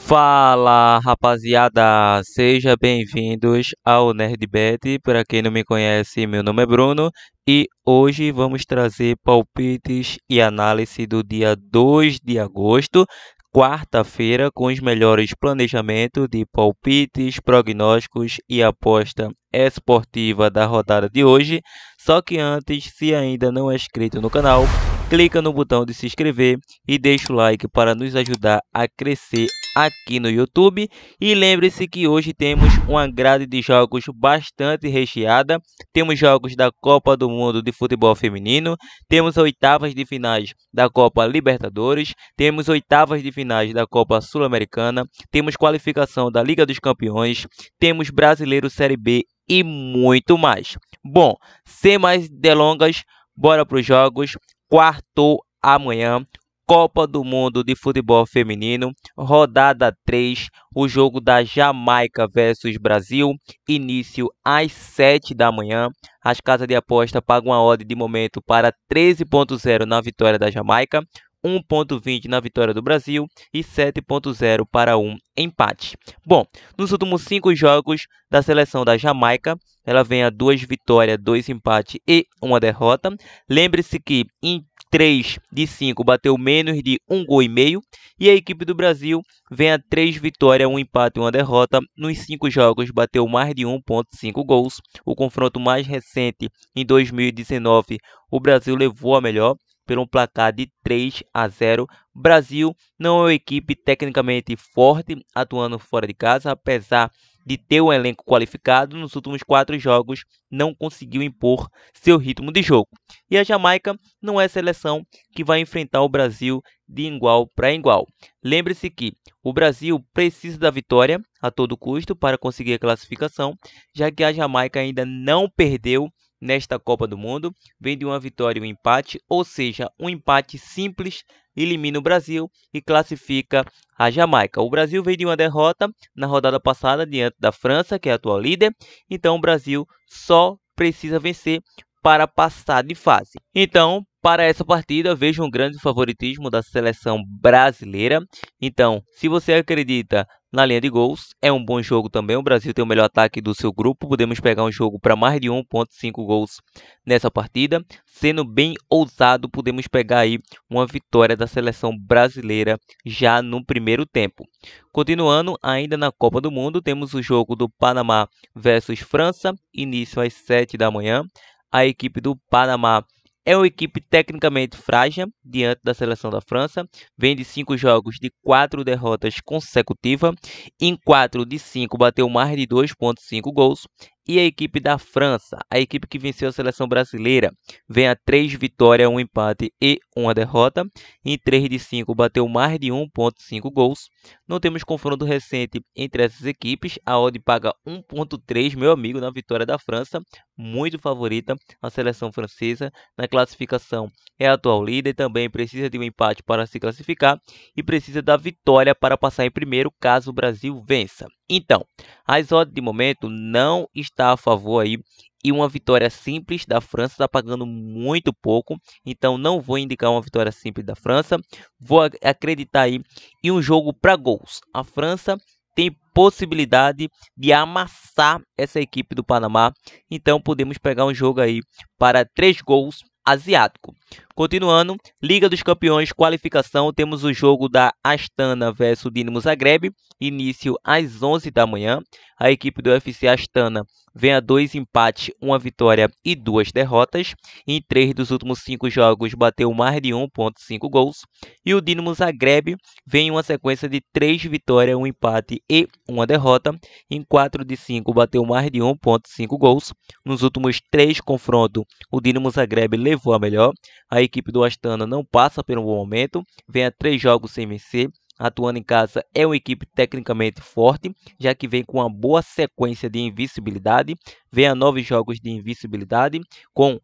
Fala, rapaziada! Sejam bem-vindos ao NerdBet. Para quem não me conhece, meu nome é Bruno e hoje vamos trazer palpites e análise do dia 2 de agosto, quarta-feira, com os melhores planejamentos de palpites, prognósticos e aposta esportiva da rodada de hoje. Só que antes, se ainda não é inscrito no canal, clica no botão de se inscrever e deixa o like para nos ajudar a crescer aqui no YouTube. E lembre-se que hoje temos uma grade de jogos bastante recheada. Temos jogos da Copa do Mundo de Futebol Feminino, temos oitavas de finais da Copa Libertadores, temos oitavas de finais da Copa Sul-Americana, temos qualificação da Liga dos Campeões, temos Brasileiro Série B e muito mais. Bom, sem mais delongas, bora para os jogos. Quartou amanhã, Copa do Mundo de Futebol Feminino, rodada 3, o jogo da Jamaica versus Brasil, início às 7 da manhã. As casas de aposta pagam uma odd de momento para 13.0 na vitória da Jamaica, 1.20 na vitória do Brasil e 7.0 para um empate. Bom, nos últimos 5 jogos da seleção da Jamaica, ela vem a 2 vitórias, 2 empates e 1 derrota. Lembre-se que em 3 de 5 bateu menos de 1,5 gol. E a equipe do Brasil vem a 3 vitórias, 1 empate e 1 derrota. Nos 5 jogos bateu mais de 1,5 gols. O confronto mais recente, em 2019, o Brasil levou a melhor por um placar de 3-0. Brasil não é uma equipe tecnicamente forte, atuando fora de casa, apesar de ter um elenco qualificado. Nos últimos 4 jogos não conseguiu impor seu ritmo de jogo. E a Jamaica não é a seleção que vai enfrentar o Brasil de igual para igual. Lembre-se que o Brasil precisa da vitória a todo custo para conseguir a classificação, já que a Jamaica ainda não perdeu nesta Copa do Mundo, vem de uma vitória e um empate, ou seja, um empate simples elimina o Brasil e classifica a Jamaica. O Brasil veio de uma derrota na rodada passada diante da França, que é a atual líder, então o Brasil só precisa vencer para passar de fase. Então, para essa partida, vejo um grande favoritismo da seleção brasileira. Então, se você acredita na linha de gols, é um bom jogo também. O Brasil tem o melhor ataque do seu grupo. Podemos pegar um jogo para mais de 1,5 gols nessa partida. Sendo bem ousado, podemos pegar aí uma vitória da seleção brasileira já no primeiro tempo. Continuando, ainda na Copa do Mundo, temos o jogo do Panamá versus França, início às 7 da manhã. A equipe do Panamá é uma equipe tecnicamente frágil diante da seleção da França. Vem de 5 jogos de 4 derrotas consecutivas. Em 4 de 5 bateu mais de 2,5 gols. E a equipe da França, a equipe que venceu a seleção brasileira, vem a 3 vitórias, 1 empate e 1 derrota. Em 3 de 5 bateu mais de 1,5 gols. Não temos confronto recente entre essas equipes. A odd paga 1,3, meu amigo, na vitória da França. Muito favorita a seleção francesa na classificação. É a atual líder, também precisa de um empate para se classificar e precisa da vitória para passar em primeiro caso o Brasil vença. Então, as odds de momento não está a favor aí e uma vitória simples da França está pagando muito pouco, então não vou indicar uma vitória simples da França. Vou acreditar aí em um jogo para gols. A França tem possibilidade de amassar essa equipe do Panamá, então podemos pegar um jogo aí para 3 gols asiático. Continuando, Liga dos Campeões, qualificação, temos o jogo da Astana versus Dinamo Zagreb, início às 11 da manhã. A equipe do FC Astana vem a 2 empates, 1 vitória e 2 derrotas. Em 3 dos últimos 5 jogos bateu mais de 1,5 gols. E o Dinamo Zagreb vem em uma sequência de 3 vitórias, 1 empate e 1 derrota. Em 4 de 5 bateu mais de 1,5 gols. Nos últimos 3 confrontos, o Dinamo Zagreb levou a melhor. A equipe do Astana não passa por um bom momento, vem a 3 jogos sem vencer. Atuando em casa, é uma equipe tecnicamente forte, já que vem com uma boa sequência de invencibilidade. Vem a 9 jogos de invencibilidade, com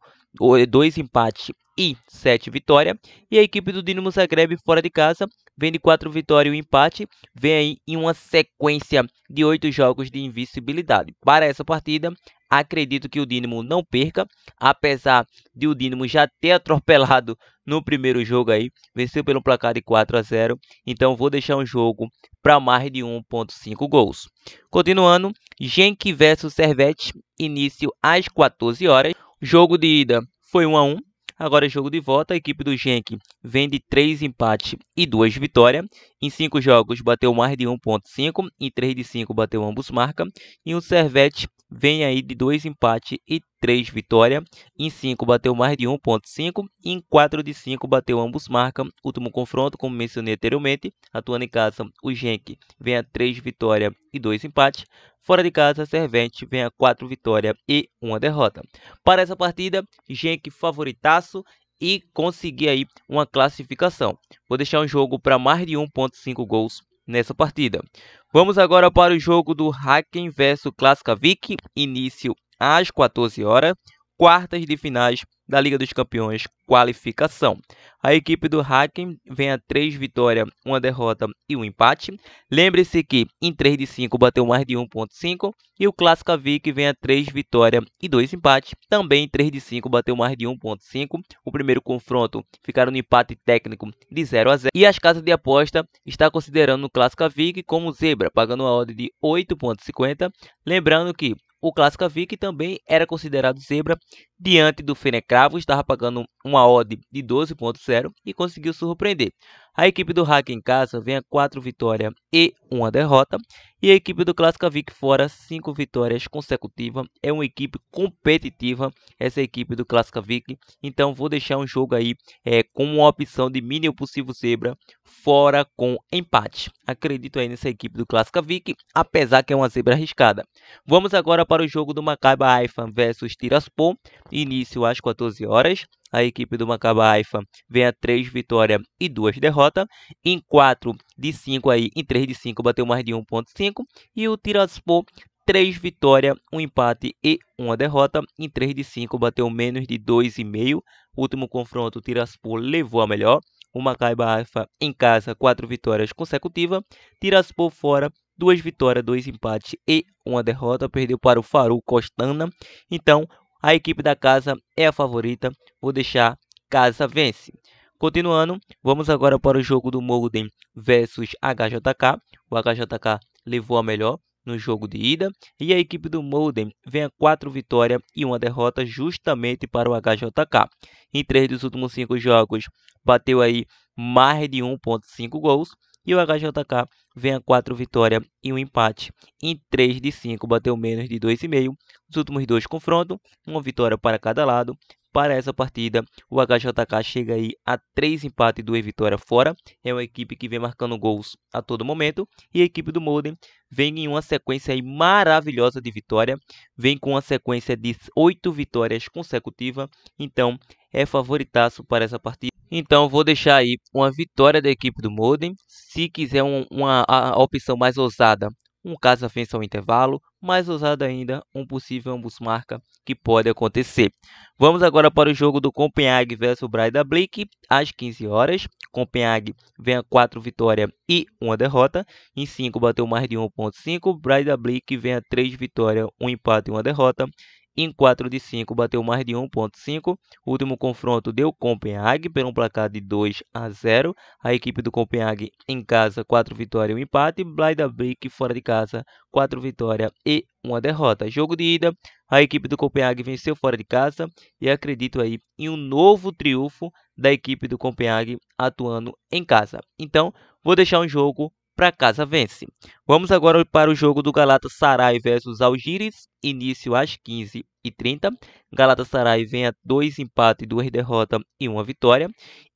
2 empates e 7 vitórias. E a equipe do Dinamo Zagreb fora de casa vem de 4 vitórias e 1 empate. Vem aí em uma sequência de 8 jogos de invencibilidade. Para essa partida, acredito que o Dinamo não perca, apesar de o Dinamo já ter atropelado no primeiro jogo aí, venceu pelo placar de 4-0. Então vou deixar um jogo para mais de 1,5 gols. Continuando, Genk versus Servette, início às 14 horas. Jogo de ida foi 1-1. Agora jogo de volta, a equipe do Genk vem de 3 empates e 2 vitórias. Em 5 jogos bateu mais de 1,5, em 3 de 5 bateu ambos marca. E o Servette vem aí de 2 empates e 3 vitórias. Em 5 bateu mais de 1,5, e em 4 de 5 bateu ambos marca. Último confronto, como mencionei anteriormente, atuando em casa, o Genk vem a 3 vitórias e 2 empates. Fora de casa, Servette vem a 4 vitórias e 1 derrota. Para essa partida, Genk favoritaço e conseguir aí uma classificação. Vou deixar um jogo para mais de 1,5 gols nessa partida. Vamos agora para o jogo do Häcken versus Klaksvik, início às 14 horas, quartas de finais da Liga dos Campeões, qualificação. A equipe do Häcken vem a 3 vitórias, 1 derrota e 1 empate. Lembre-se que em 3 de 5 bateu mais de 1,5 e o Klaksvik vem a 3 vitórias e 2 empates. Também em 3 de 5 bateu mais de 1,5. O primeiro confronto ficaram no empate técnico de 0-0. E as casas de aposta está considerando o Klaksvik como zebra, pagando uma odd de 8,50. Lembrando que o Klaksvik também era considerado zebra diante do Fenerbahçe, estava pagando uma odd de 12,0 e conseguiu surpreender. A equipe do Häcken em casa vem a 4 vitórias e 1 derrota. E a equipe do Klaksvik fora, 5 vitórias consecutivas. É uma equipe competitiva, essa equipe do Klaksvik. Então vou deixar um jogo aí com uma opção de mínimo possível zebra, fora com empate. Acredito aí nessa equipe do Klaksvik, apesar que é uma zebra arriscada. Vamos agora para o jogo do Maccabi Haifa versus Tiraspol, início às 14 horas. A equipe do Maccabi Haifa vem a 3 vitórias e 2 derrotas. Em 4 de 5 aí, em 3 de 5 bateu mais de 1,5. E o Tiraspol, 3 vitórias, 1 empate e 1 derrota. Em 3 de 5 bateu menos de 2,5. Último confronto, o Tiraspol levou a melhor. O Maccabi Haifa em casa, 4 vitórias consecutivas. Tiraspol fora, 2 vitórias, 2 empates e 1 derrota. Perdeu para o Faruk Ostana. Então, a equipe da casa é a favorita. Vou deixar casa vence. Continuando, vamos agora para o jogo do Molden versus HJK. O HJK levou a melhor no jogo de ida. E a equipe do Molden vem a 4 vitórias e 1 derrota justamente para o HJK. Em 3 dos últimos 5 jogos, bateu aí mais de 1,5 gols. E o HJK vem a 4 vitórias e 1 empate. Em 3 de 5 bateu menos de 2,5. Os últimos 2 confrontos, uma vitória para cada lado. Para essa partida, o HJK chega aí a 3 empates e 2 vitórias fora. É uma equipe que vem marcando gols a todo momento. E a equipe do Molden vem em uma sequência aí maravilhosa de vitória. Vem com uma sequência de 8 vitórias consecutivas. Então, é favoritaço para essa partida. Então, vou deixar aí uma vitória da equipe do Molden. Se quiser a opção mais ousada, um casa vence ao intervalo. Mais ousada ainda, um possível ambos marca que pode acontecer. Vamos agora para o jogo do Copenhague versus Breidablik, às 15 horas. Copenhague vem a 4 vitórias e 1 derrota. Em 5 bateu mais de 1,5. Breidablik vem a 3 vitórias, 1 empate e 1 derrota. Em 4 de 5 bateu mais de 1,5. O último confronto deu Copenhague por um placar de 2-0. A equipe do Copenhague em casa, 4 vitórias e 1 empate. Breidablik fora de casa, 4 vitórias e 1 derrota. Jogo de ida, a equipe do Copenhague venceu fora de casa e acredito aí em um novo triunfo da equipe do Copenhague atuando em casa. Então, vou deixar um jogo para casa vence. Vamos agora para o jogo do Galatasaray versus Algiris, início às 15h30. Galatasaray vem a 2 empates, 2 derrotas e 1 vitória.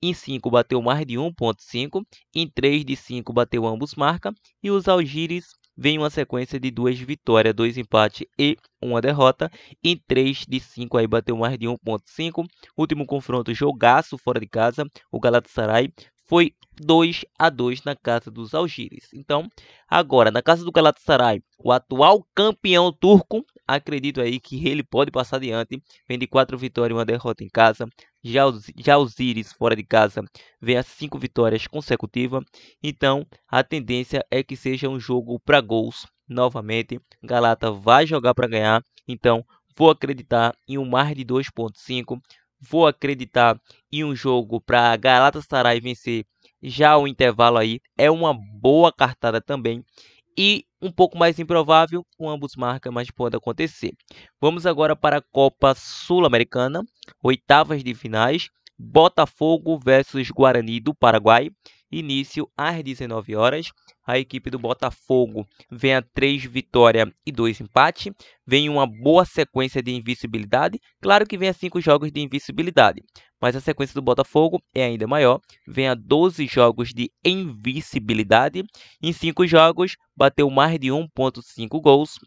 Em 5 bateu mais de 1,5. Em 3 de 5 bateu ambos marca. E os Algiris vem uma sequência de 2 vitórias, 2 empates e 1 derrota. Em 3 de 5 aí bateu mais de 1,5. Último confronto, jogaço fora de casa. O Galatasaray foi 2-2 na casa dos Algiris. Então, agora, na casa do Galatasaray, o atual campeão turco, acredito aí que ele pode passar adiante. Vem de 4 vitórias e 1 derrota em casa. Já os Íris, fora de casa, vem a 5 vitórias consecutivas. Então, a tendência é que seja um jogo para gols. Novamente, Galata vai jogar para ganhar. Então, vou acreditar em um mais de 2,5. Vou acreditar em um jogo para Galatasaray vencer Já o intervalo aí é uma boa cartada também. E um pouco mais improvável, com ambos marcam, mas pode acontecer. Vamos agora para a Copa Sul-Americana, oitavas de finais, Botafogo versus Guarani do Paraguai, início às 19 horas. A equipe do Botafogo vem a 3 vitórias e 2 empates, vem uma boa sequência de invencibilidade, claro que vem a 5 jogos de invencibilidade, mas a sequência do Botafogo é ainda maior, vem a 12 jogos de invencibilidade, em 5 jogos bateu mais de 1,5 gols,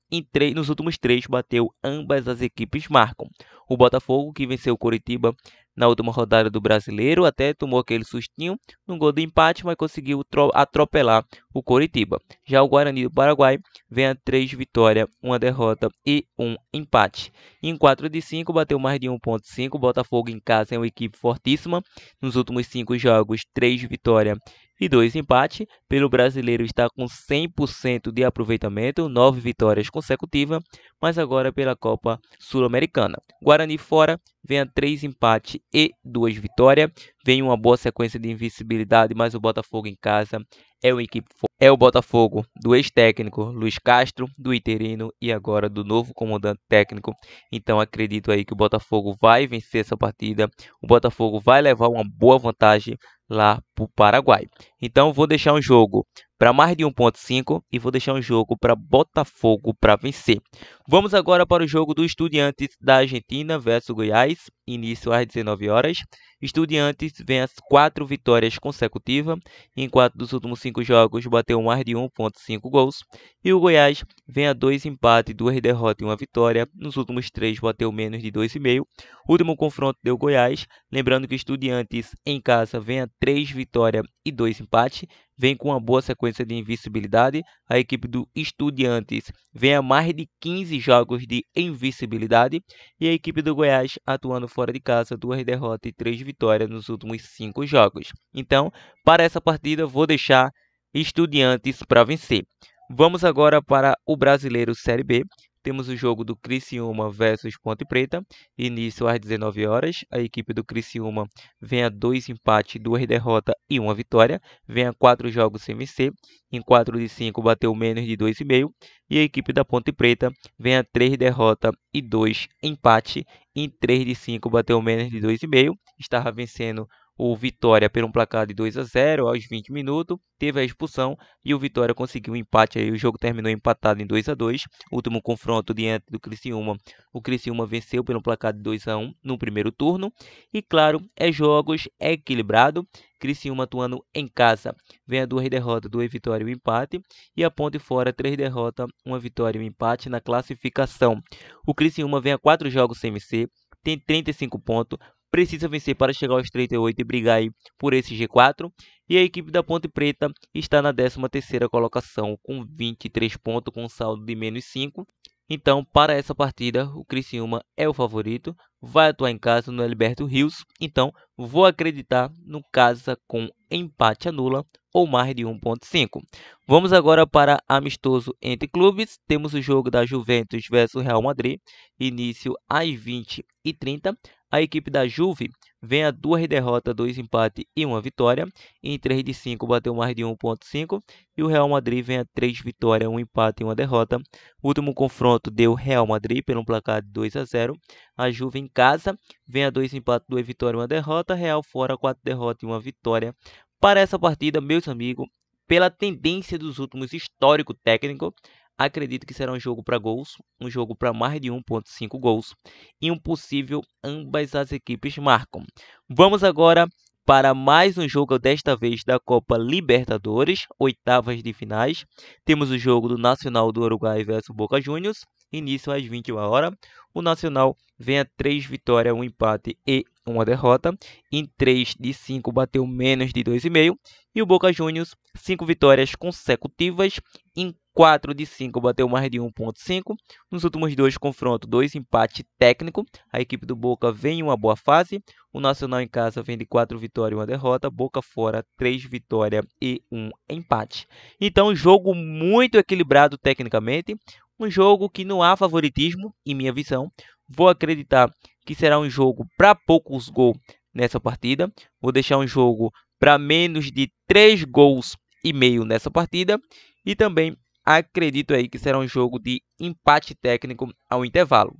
nos últimos 3 bateu ambas as equipes marcam. O Botafogo, que venceu o Coritiba na última rodada do Brasileiro, até tomou aquele sustinho no gol do empate, mas conseguiu atropelar o Coritiba. Já o Guarani do Paraguai vem a 3 vitórias, 1 derrota e 1 empate. Em 4 de 5 bateu mais de 1,5. O Botafogo em casa é uma equipe fortíssima. Nos últimos 5 jogos, 3 vitórias e 2 empates. Pelo Brasileiro está com 100% de aproveitamento, 9 vitórias consecutivas, mas agora pela Copa Sul-Americana. Guarani fora vem a 3 empates e 2 vitórias. Vem uma boa sequência de invencibilidade, mas o Botafogo em casa é uma equipe forte. É o Botafogo do ex-técnico Luiz Castro, do interino e agora do novo comandante técnico. Então acredito aí que o Botafogo vai vencer essa partida. O Botafogo vai levar uma boa vantagem lá para o Paraguai. Então vou deixar um jogo para mais de 1,5 e vou deixar um jogo para Botafogo para vencer. Vamos agora para o jogo do Estudiantes da Argentina versus Goiás, início às 19 horas. Estudiantes vem as 4 vitórias consecutivas, em 4 dos últimos 5 jogos bateu mais de 1,5 gols, e o Goiás vem a 2 empates, 2 derrotas e 1 vitória, nos últimos 3 bateu menos de 2,5. Último confronto deu Goiás, lembrando que Estudiantes em casa vem a 3 vitórias e 2 empates, vem com uma boa sequência de invencibilidade. A equipe do Estudiantes vem a mais de 15 jogos de invencibilidade e a equipe do Goiás atuando fora de casa, 2 derrotas e 3 vitórias nos últimos 5 jogos. Então, para essa partida, vou deixar Estudiantes para vencer. Vamos agora para o Brasileiro Série B. Temos o jogo do Criciúma versus Ponte Preta, início às 19 horas. A equipe do Criciúma vem a 2 empates, 2 derrotas e 1 vitória. Vem a 4 jogos sem vencer. Em 4 de 5 bateu menos de 2,5. E a equipe da Ponte Preta vem a 3 derrotas e 2 empates. Em 3 de 5 bateu menos de 2,5. Estava vencendo o Vitória por um placar de 2-0 aos 20 minutos, teve a expulsão e o Vitória conseguiu um empate. Aí o jogo terminou empatado em 2-2. Último confronto diante do Criciúma, o Criciúma venceu pelo placar de 2-1 no primeiro turno. E claro, jogos equilibrado. Criciúma atuando em casa, vem a 2 derrotas, 2 vitórias e 1 empate. E a Ponte fora, 3 derrotas, 1 vitória e 1 empate na classificação. O Criciúma vem a 4 jogos sem vencer, tem 35 pontos, precisa vencer para chegar aos 38 e brigar aí por esse G4. E a equipe da Ponte Preta está na 13ª colocação com 23 pontos, com saldo de menos 5. Então, para essa partida, o Criciúma é o favorito, vai atuar em casa no Alberto Rios. Então, vou acreditar no casa com empate anula ou mais de 1,5. Vamos agora para amistoso entre clubes. Temos o jogo da Juventus versus Real Madrid, início às 20h30. A equipe da Juve vem a 2 derrotas, 2 empates e 1 vitória. Em 3 de 5 bateu mais de 1,5. E o Real Madrid vem a 3 vitórias, 1 empate e 1 derrota. O último confronto deu Real Madrid pelo placar de 2-0. A Juve em casa vem a 2 empates, 2 vitórias e 1 derrota. Real fora, 4 derrotas e 1 vitória. Para essa partida, meus amigos, pela tendência dos últimos históricos técnicos, acredito que será um jogo para gols, um jogo para mais de 1,5 gols e um possível ambas as equipes marcam. Vamos agora para mais um jogo, desta vez da Copa Libertadores, oitavas de finais. Temos o jogo do Nacional do Uruguai versus Boca Juniors, início às 21 horas. O Nacional vem a 3 vitórias, 1 empate e 1 derrota. Em 3 de 5 bateu menos de 2,5. E o Boca Juniors, 5 vitórias consecutivas. Em 4 de 5 bateu mais de 1,5. Nos últimos 2 confrontos, 2 empates técnicos. A equipe do Boca vem em uma boa fase. O Nacional em casa vem de 4 vitórias e 1 derrota. Boca fora, 3 vitórias e 1 empate. Então, jogo muito equilibrado tecnicamente. Um jogo que não há favoritismo, em minha visão. Vou acreditar que será um jogo para poucos gols nessa partida. Vou deixar um jogo para menos de 3 gols e meio nessa partida. E também acredito aí que será um jogo de empate técnico ao intervalo.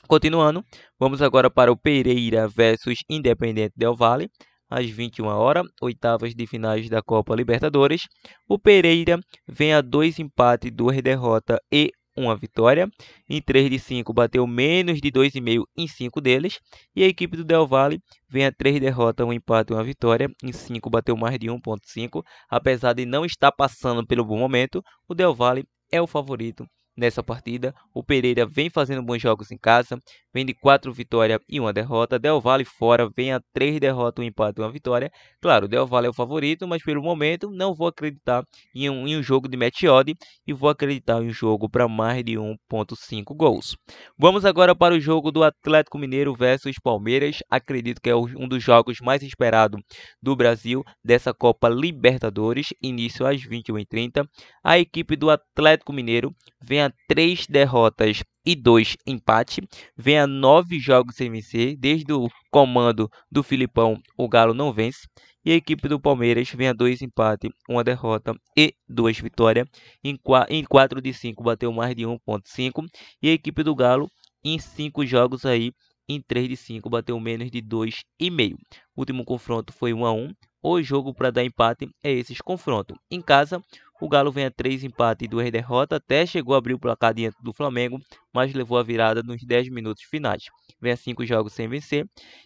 Continuando, vamos agora para o Pereira versus Independente Del Valle, às 21 horas, oitavas de finais da Copa Libertadores. O Pereira vem a 2 empates, 2 derrotas e 1 vitória. Em 3 de 5 bateu menos de 2,5 em 5 deles. E a equipe do Del Valle vem a 3 derrotas, 1 empate e 1 vitória. Em 5 bateu mais de 1,5. Apesar de não estar passando pelo bom momento, o Del Valle é o favorito nessa partida. O Pereira vem fazendo bons jogos em casa, vem de 4 vitórias e 1 derrota. Del Valle fora vem a 3 derrotas, 1 empate e 1 vitória. Claro, o Del Valle é o favorito, mas pelo momento não vou acreditar em um jogo de match odd e vou acreditar em um jogo para mais de 1,5 gols. Vamos agora para o jogo do Atlético Mineiro versus Palmeiras. Acredito que é um dos jogos mais esperados do Brasil dessa Copa Libertadores, início às 21h30. A equipe do Atlético Mineiro vem a 3 derrotas e 2 empates, vem a 9 jogos sem vencer. Desde o comando do Filipão, o Galo não vence. E a equipe do Palmeiras vem a 2 empates, 1 derrota e 2 vitórias. Em 4 de 5 bateu mais de 1,5. E a equipe do Galo, em 5 jogos aí, em 3 de 5 bateu menos de 2,5. O último confronto foi 1-1. O jogo para dar empate é esses confrontos. Em casa, o Galo vem a 3 empates e 2 derrotas, até chegou a abrir o placar diante do Flamengo, mas levou a virada nos 10 minutos finais. Vem a 5 jogos sem vencer.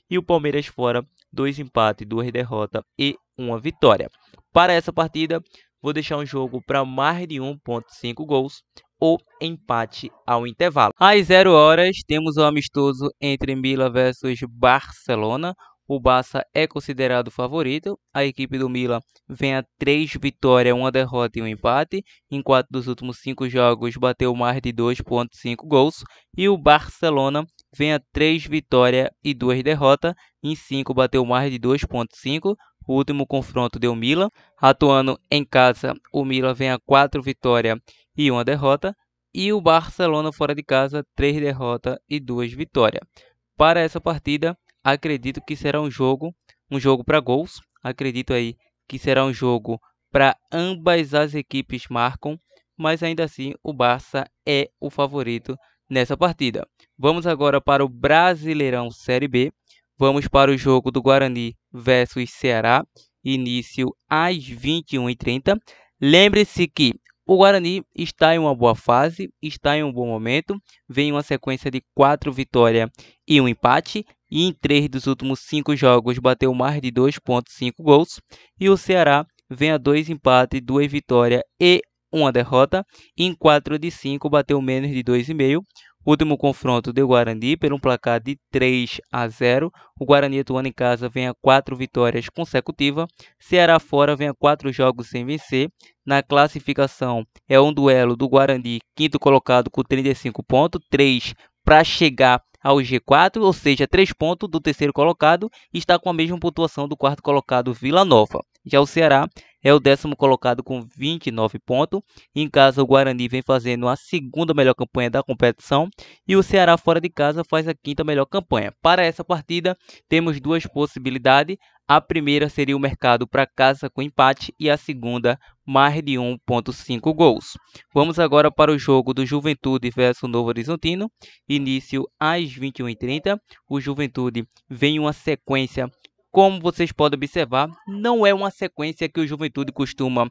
E o Palmeiras fora, 2 empates, 2 derrotas e 1 vitória. Para essa partida, vou deixar um jogo para mais de 1,5 gols ou empate ao intervalo. Às 0 horas, temos o amistoso entre Milan versus Barcelona. O Barça é considerado favorito. A equipe do Milan vem a 3 vitórias, 1 derrota e 1 empate. Em 4 dos últimos 5 jogos bateu mais de 2,5 gols. E o Barcelona vem a 3 vitórias e 2 derrotas. Em 5 bateu mais de 2,5. O último confronto deu Milan. Atuando em casa, o Milan vem a 4 vitórias e 1 derrota. E o Barcelona fora de casa, 3 derrotas e 2 vitórias. Para essa partida, acredito que será um jogo para gols. Acredito aí que será um jogo para ambas as equipes marcam, mas ainda assim o Barça é o favorito nessa partida. Vamos agora para o Brasileirão Série B. Vamos para o jogo do Guarani versus Ceará, início às 21h30. Lembre-se que o Guarani está em uma boa fase, está em um bom momento, vem uma sequência de 4 vitórias e 1 empate, e em 3 dos últimos 5 jogos bateu mais de 2,5 gols, e o Ceará vem a 2 empates, 2 vitórias e 1 derrota, e em 4 de 5 bateu menos de 2,5. O último confronto deu Guarani por um placar de 3-0. O Guarani atuando em casa vem a 4 vitórias consecutivas. Ceará fora vem a 4 jogos sem vencer. Na classificação é um duelo do Guarani, quinto colocado com 35 pontos, 3 para chegar ao G4, ou seja, 3 pontos do terceiro colocado, está com a mesma pontuação do quarto colocado Vila Nova. Já o Ceará é o 10º colocado com 29 pontos. Em casa, o Guarani vem fazendo a segunda melhor campanha da competição e o Ceará fora de casa faz a quinta melhor campanha. Para essa partida, temos duas possibilidades. A primeira seria o mercado para casa com empate e a segunda, mais de 1,5 gols. Vamos agora para o jogo do Juventude versus Novo Horizontino, início às 21h30. O Juventude vem em uma sequência, como vocês podem observar, não é uma sequência que o Juventude costuma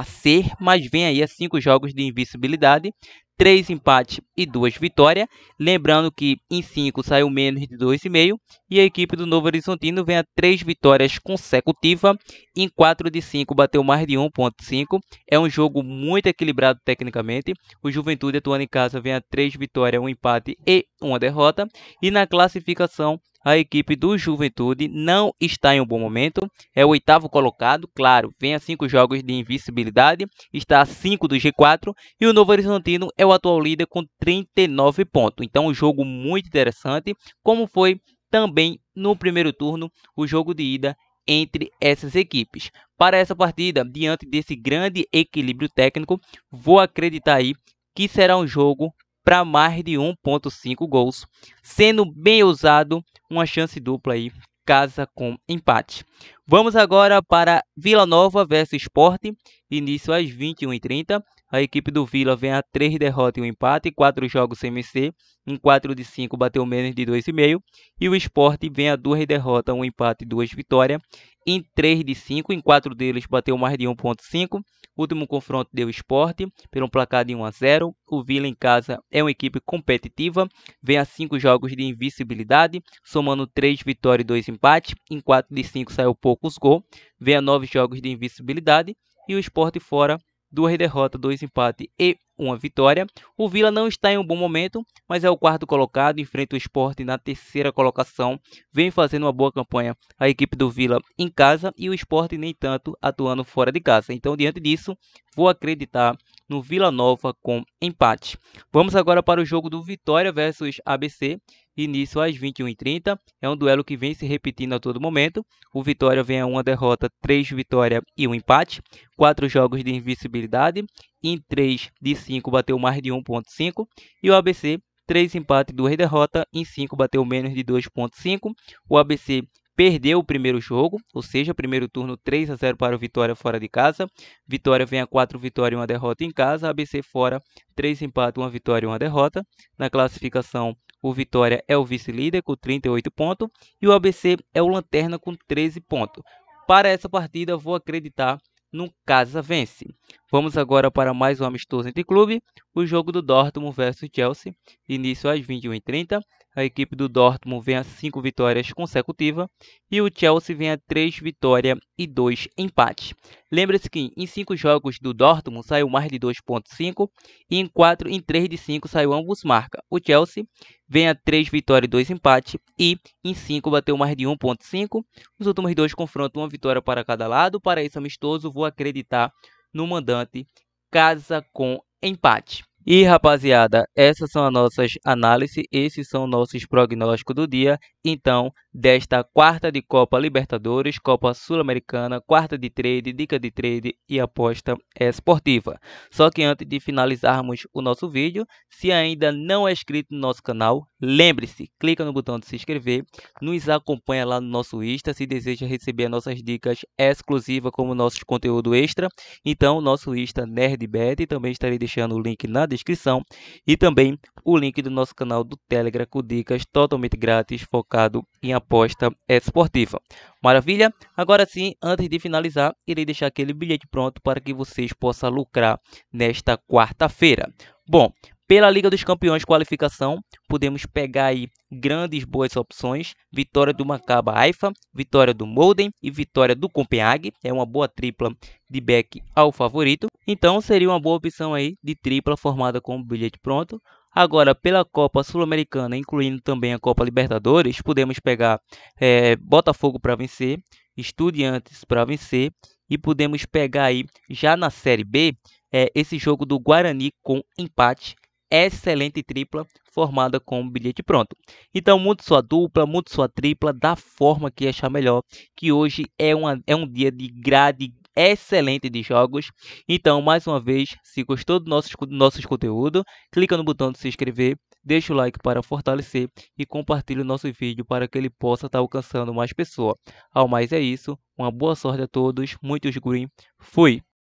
ser, mas vem aí a 5 jogos de invencibilidade, 3 empates e 2 vitórias. Lembrando que em 5 saiu menos de 2,5 e a equipe do Novo Horizontino vem a 3 vitórias consecutivas. Em 4 de 5 bateu mais de 1,5. É um jogo muito equilibrado tecnicamente. O Juventude atuando em casa vem a 3 vitórias, 1 empate e 1 derrota. E na classificação, a equipe do Juventude não está em um bom momento, é o 8º colocado, claro, vem a 5 jogos de invencibilidade, está a 5 do G4 e o Novo Horizontino é o atual líder com 39 pontos. Então um jogo muito interessante, como foi também no primeiro turno o jogo de ida entre essas equipes. Para essa partida, diante desse grande equilíbrio técnico, vou acreditar aí que será um jogo para mais de 1,5 gols, sendo bem usado uma chance dupla aí, casa com empate. Vamos agora para Vila Nova versus Sport, início às 21h30. A equipe do Vila vem a 3 derrotas e um empate, 4 jogos sem vencer, em 4 de 5 bateu menos de 2,5. E o Sport vem a 2 derrotas, 1 empate e 2 vitórias, em 3 de 5, em 4 deles bateu mais de 1,5. O último confronto deu Sport, pelo placar de 1-0. O Vila em casa é uma equipe competitiva, vem a 5 jogos de invencibilidade, somando 3 vitórias e 2 empates, em 4 de 5 saiu poucos gols, vem a 9 jogos de invencibilidade. E o Sport fora, 2 derrotas, 2 empates e 1 vitória. O Vila não está em um bom momento, mas é o quarto colocado, enfrenta o Sport na terceira colocação, vem fazendo uma boa campanha a equipe do Vila em casa e o Sport nem tanto atuando fora de casa. Então, diante disso, vou acreditar no Vila Nova com empate. Vamos agora para o jogo do Vitória versus ABC, início às 21h30. É um duelo que vem se repetindo a todo momento. O Vitória vem a 1 derrota, 3 vitórias e 1 empate, 4 jogos de invencibilidade, em 3 de 5 bateu mais de 1,5. E o ABC, 3 empates e 2 derrotas, em 5 bateu menos de 2,5. O ABC perdeu o primeiro jogo, ou seja, primeiro turno 3-0 para o Vitória fora de casa. Vitória vem a 4 vitórias e 1 derrota em casa. ABC fora, 3 empates, 1 vitória e 1 derrota. Na classificação, o Vitória é o vice-líder com 38 pontos e o ABC é o lanterna com 13 pontos. Para essa partida, vou acreditar no Casa Vence. Vamos agora para mais um amistoso entre clube, o jogo do Dortmund versus Chelsea, início às 21h30. A equipe do Dortmund vem a 5 vitórias consecutivas e o Chelsea vem a 3 vitórias e 2 empates. Lembre-se que em 5 jogos do Dortmund saiu mais de 2,5 e em 3 de 5 saiu ambos marca. O Chelsea vem a 3 vitórias e 2 empates e em 5 bateu mais de 1,5. Nos últimos 2 confrontos, 1 vitória para cada lado. Para esse amistoso, vou acreditar no mandante casa com empate. E rapaziada, essas são as nossas análises, esses são nossos prognósticos do dia. Então, desta quarta de Copa Libertadores, Copa Sul-Americana, quarta de trade, dica de trade e aposta esportiva. Só que antes de finalizarmos o nosso vídeo, se ainda não é inscrito no nosso canal, lembre-se, clica no botão de se inscrever, nos acompanha lá no nosso Insta se deseja receber as nossas dicas exclusivas como nossos conteúdo extra. Então, nosso Insta NerdBet, também estarei deixando o link na descrição e também o link do nosso canal do Telegram com dicas totalmente grátis focado em aposta esportiva. Maravilha? Agora sim, antes de finalizar, irei deixar aquele bilhete pronto para que vocês possam lucrar nesta quarta-feira. Bom, pela Liga dos Campeões qualificação, podemos pegar aí grandes boas opções. Vitória do Maccabi Haifa, vitória do Molden e vitória do Copenhague. É uma boa tripla de back ao favorito. Então seria uma boa opção aí de tripla formada com o bilhete pronto. Agora, pela Copa Sul-Americana, incluindo também a Copa Libertadores, podemos pegar Botafogo para vencer, Estudiantes para vencer e podemos pegar aí já na Série B esse jogo do Guarani com empate. Excelente tripla formada com o bilhete pronto. Então, monte sua dupla, monte sua tripla da forma que achar melhor, que hoje é um dia de grade excelente de jogos. Então, mais uma vez, se gostou do nossos conteúdo, clica no botão de se inscrever, deixa o like para fortalecer e compartilhe o nosso vídeo para que ele possa estar alcançando mais pessoas. Ao mais é isso, uma boa sorte a todos, muitos green, fui!